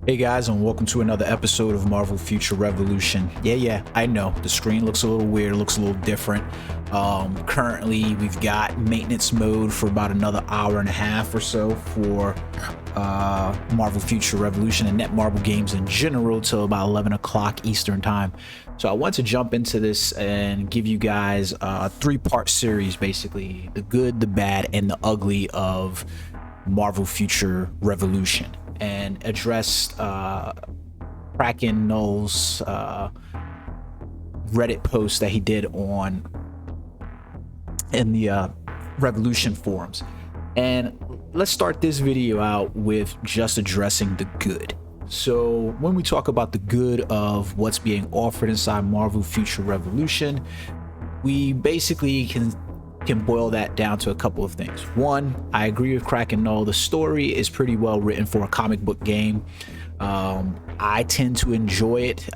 Hey guys, and welcome to another episode of Marvel Future Revolution. Yeah, I know the screen looks a little weird, looks a little different. Currently we've got maintenance mode for about another hour and a half or so for Marvel Future Revolution and Netmarble games in general till about 11 o'clock Eastern time. So I want to jump into this and give you guys a three-part series, basically the good, the bad, and the ugly of Marvel Future Revolution, and addressed Kraken Null's Reddit post that he did in the Revolution forums. And let's start this video out with just addressing the good. So when we talk about the good of what's being offered inside Marvel Future Revolution, we basically can boil that down to a couple of things. One, I agree with Kraken Null. The story is pretty well written for a comic book game. I tend to enjoy it.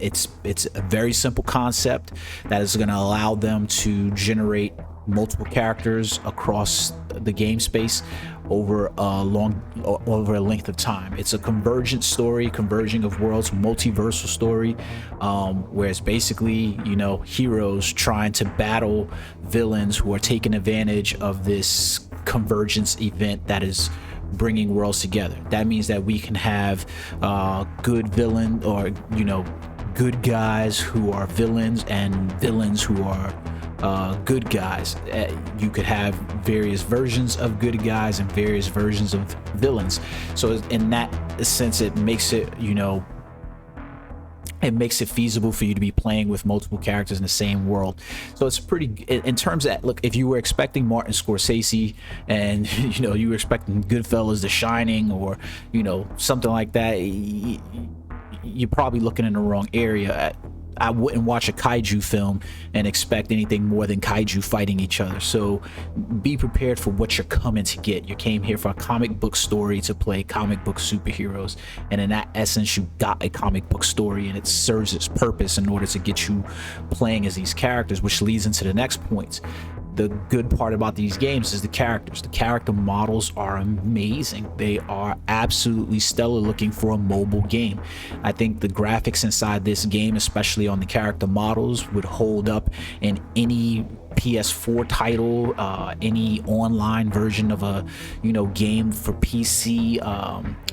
It's a very simple concept that is going to allow them to generate multiple characters across the game space over a length of time. It's a convergent story, converging of worlds, multiversal story, where it's basically, heroes trying to battle villains who are taking advantage of this convergence event that is bringing worlds together. That means that we can have good villain, or good guys who are villains and villains who are good guys. You could have various versions of good guys and various versions of villains. So in that sense, it makes it feasible for you to be playing with multiple characters in the same world. So it's pretty, in terms of, look, if you were expecting Martin Scorsese and you were expecting Goodfellas, The Shining, or something like that, you're probably looking in the wrong area. I wouldn't watch a kaiju film and expect anything more than kaiju fighting each other. So be prepared for what you're coming to get. You came here for a comic book story to play comic book superheroes, and in that essence you got a comic book story, and it serves its purpose in order to get you playing as these characters, which leads into the next point. The good part about these games is the characters. The character models are amazing. They are absolutely stellar looking for a mobile game. I think the graphics inside this game, especially on the character models, would hold up in any PS4 title, any online version of a game for PC.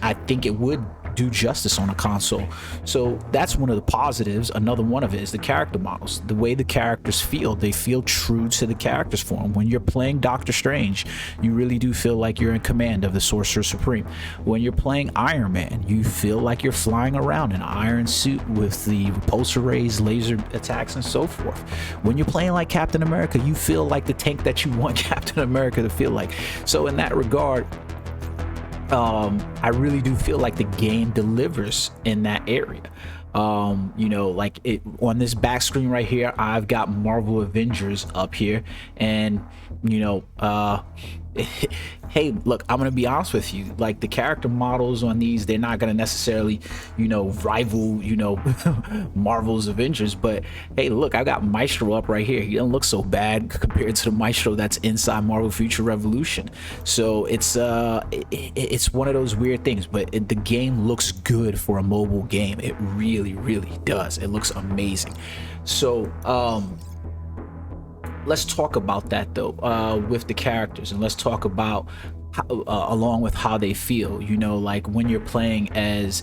I think it would do justice on a console. So that's one of the positives. Another one of it is the character models. The way the characters feel, they feel true to the characters form. When you're playing Doctor Strange, you really do feel like you're in command of the Sorcerer Supreme. When you're playing Iron Man, you feel like you're flying around in an iron suit with the repulsor rays, laser attacks, and so forth. When you're playing like Captain America, you feel like the tank that you want Captain America to feel like. So in that regard, I really do feel like the game delivers in that area. Like it on this back screen right here, I've got Marvel Avengers up here, and hey, look, I'm gonna be honest with you, like the character models on these, they're not gonna necessarily rival Marvel's Avengers, but hey, look, I got Maestro up right here. He doesn't look so bad compared to the Maestro that's inside Marvel Future Revolution. So it's one of those weird things, but the game looks good for a mobile game. It really does. It looks amazing. So let's talk about that though, with the characters, and let's talk about along with how they feel. Like when you're playing as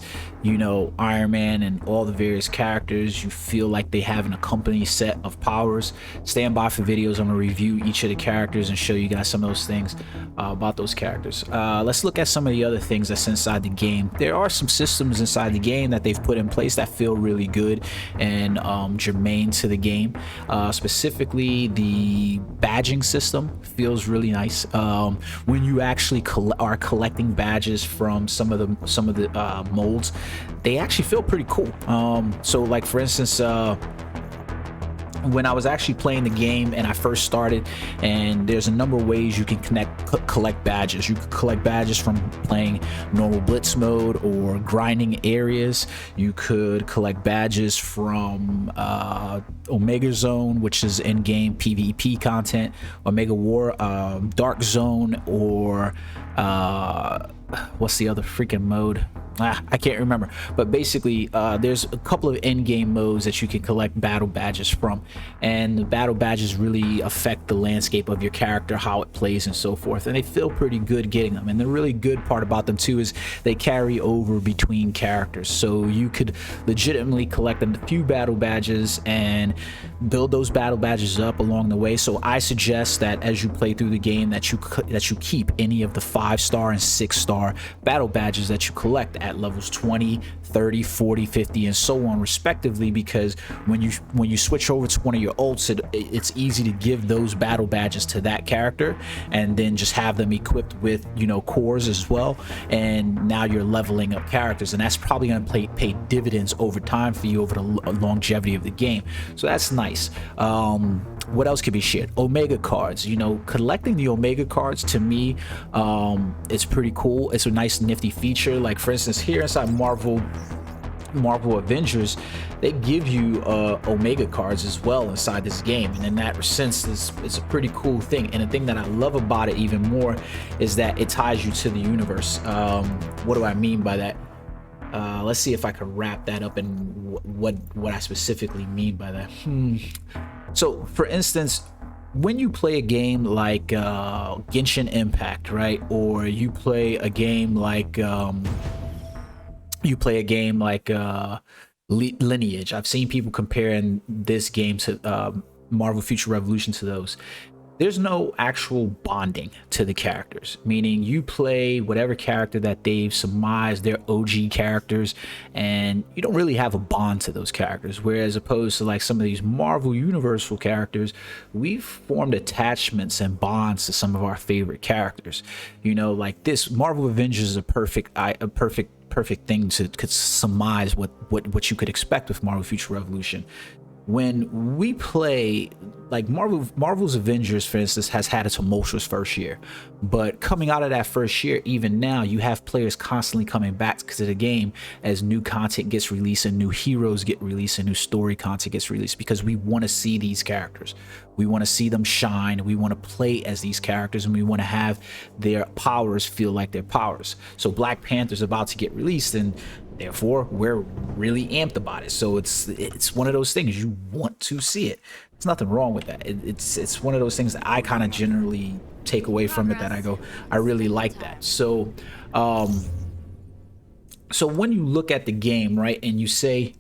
Iron Man and all the various characters, you feel like they have an accompanying set of powers. Stand by for videos. I'm gonna review each of the characters and show you guys some of those things about those characters. Let's look at some of the other things that's inside the game. There are some systems inside the game that they've put in place that feel really good and germane to the game. Specifically, the badging system feels really nice. When you actually are collecting badges from some of the molds, they actually feel pretty cool. So like for instance, when I was actually playing the game and I first started, and there's a number of ways you can collect badges. You can collect badges from playing normal blitz mode or grinding areas. You could collect badges from Omega Zone, which is in-game PvP content, Omega War, Dark Zone, or what's the other freaking mode? I can't remember, but basically there's a couple of in-game modes that you can collect battle badges from, and the battle badges really affect the landscape of your character, how it plays and so forth, and they feel pretty good getting them. And the really good part about them too is they carry over between characters, so you could legitimately collect a few battle badges and build those battle badges up along the way. So I suggest that as you play through the game that you keep any of the 5-star and 6-star battle badges that you collect at levels 20, 30, 40, 50 and so on respectively, because when you switch over to one of your ults, it's easy to give those battle badges to that character and then just have them equipped with, you know, cores as well, and now you're leveling up characters, and that's probably going to pay dividends over time for you over the longevity of the game. So that's nice. What else could be shared? Omega cards. You know, collecting the Omega cards, to me, it's pretty cool. It's a nice nifty feature. Like for instance, here inside Marvel Avengers, they give you Omega cards as well inside this game, and in that sense it's a pretty cool thing. And the thing that I love about it even more is that it ties you to the universe. What do I mean by that? Let's see if I can wrap that up in what I specifically mean by that. So for instance, when you play a game like Genshin Impact, right, or you play a game like Lineage. I've seen people comparing this game to Marvel Future Revolution to those. There's no actual bonding to the characters, meaning you play whatever character that they've surmised they're OG characters, and you don't really have a bond to those characters. Whereas opposed to like some of these Marvel Universal characters, we've formed attachments and bonds to some of our favorite characters. You know, like this Marvel Avengers is a perfect thing to could surmise what you could expect with Marvel Future Revolution. When we play like Marvel's Avengers, for instance, has had a tumultuous first year, but coming out of that first year, even now, you have players constantly coming back to the game as new content gets released and new heroes get released and new story content gets released, because we want to see these characters. We want to see them shine. We want to play as these characters, and we want to have their powers feel like their powers. So Black Panther's about to get released, and therefore we're really amped about it. So it's one of those things you want to see it. There's nothing wrong with that. It's one of those things that I kind of generally take away from it, that I go, I really like that. So so when you look at the game, right, and you say,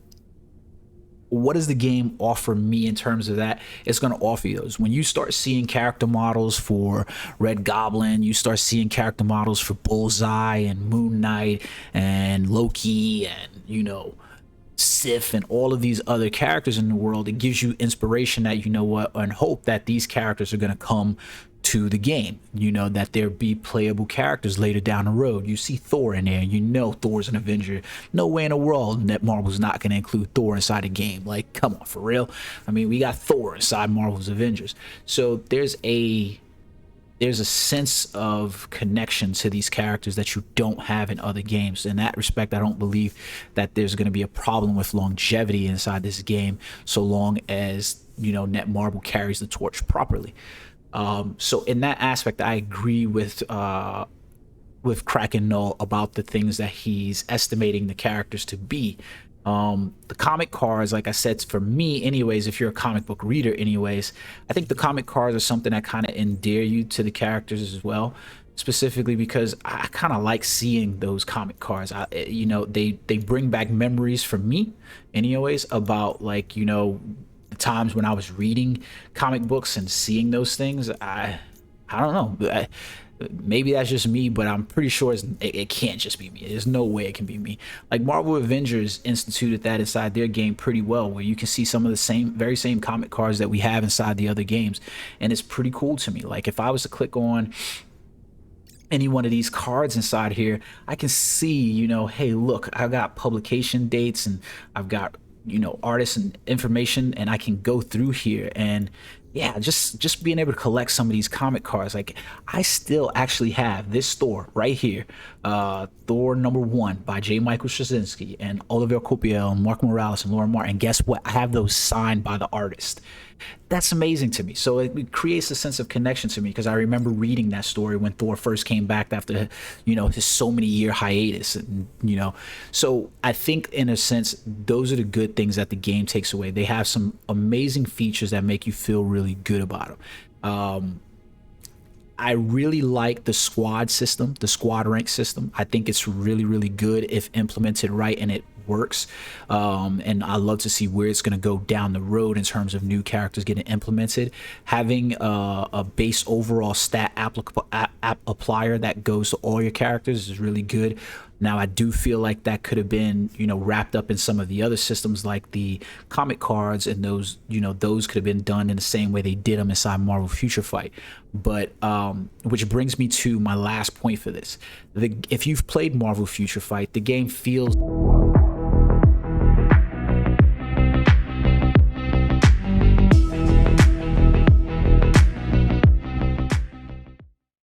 what does the game offer me in terms of that? It's going to offer you those. When you start seeing character models for Red Goblin, you start seeing character models for Bullseye and Moon Knight and Loki and, you know, Sif and all of these other characters in the world, it gives you inspiration that, you know what, and hope that these characters are going to come to the game, you know, that there be playable characters later down the road. You see Thor in there, you know Thor's an Avenger. No way in the world that Marvel's not going to include Thor inside a game. Like, come on, for real. I mean, we got Thor inside Marvel's Avengers. So there's a sense of connection to these characters that you don't have in other games. In that respect, I don't believe that there's going to be a problem with longevity inside this game, so long as, you know, Netmarble carries the torch properly. So in that aspect, I agree with Kraken Null about the things that he's estimating the characters to be. The comic cards, like I said, for me anyways, if you're a comic book reader anyways, I think the comic cards are something that kind of endear you to the characters as well, specifically because I kind of like seeing those comic cards. You know, they bring back memories for me anyways about, like, you know, the times when I was reading comic books and seeing those things. I don't know, maybe that's just me, but I'm pretty sure it can't just be me. There's no way it can be me. Like Marvel Avengers instituted that inside their game pretty well, where you can see some of the very same comic cards that we have inside the other games, and it's pretty cool to me. Like if I was to click on any one of these cards inside here, I can see, you know, hey, look, I got publication dates and I've got, you know, artists and information, and I can go through here and yeah, just being able to collect some of these comic cards. Like I still actually have this Thor right here, Thor #1 by J. Michael Straczynski and Olivier Coipel and Mark Morales and Laura Martin. And guess what? I have those signed by the artist. that's amazing to me. So it creates a sense of connection to me, because I remember reading that story when Thor first came back after, his so many year hiatus, and so I think in a sense those are the good things that the game takes away. They have some amazing features that make you feel really good about them. I really like the squad system, the squad rank system. I think it's really, really good if implemented right and it works. And I love to see where it's going to go down the road in terms of new characters getting implemented. Having a base overall stat applier that goes to all your characters is really good. Now, I do feel like that could have been, wrapped up in some of the other systems like the comic cards, and those could have been done in the same way they did them inside Marvel Future Fight. But which brings me to my last point for this. If you've played Marvel Future Fight, the game feels